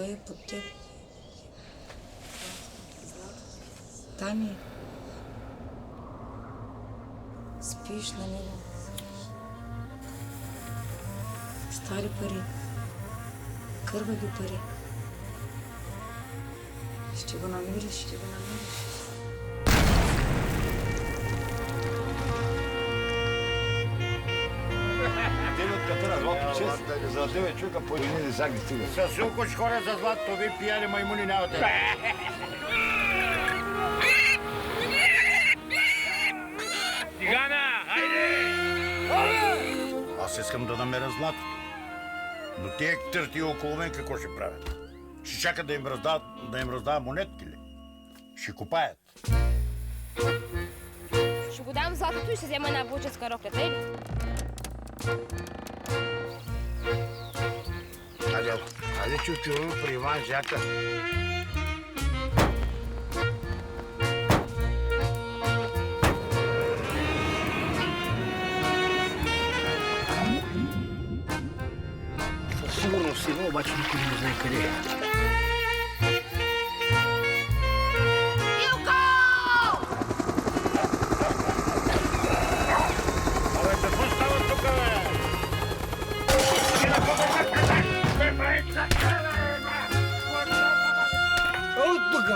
Той е под теб. Там е. Спиш на него. Стари пари. Кървави пари. Ще го намериш, ще го намериш. Като на злато чест, за да тебе човека по един десак ги стига. Със силкоч хора за злато, ви пияли маймуни нямате. Тигана, хайде! Аз искам да намеря златото. Но тия търти около мен какво ще правят? Ще чакат да им раздават монетки ли? Ще копаят. Ще го дам златото и ще взема една булческа рокля, тъй ли? Хайде, чучуро, при Иван Жака. Със сигурност има, обаче никой не знае къде е. Абе, какво става тук, бе? От тук,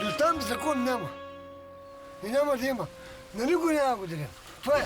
до там закон няма. И няма да има. На никой няма го делим. Това е.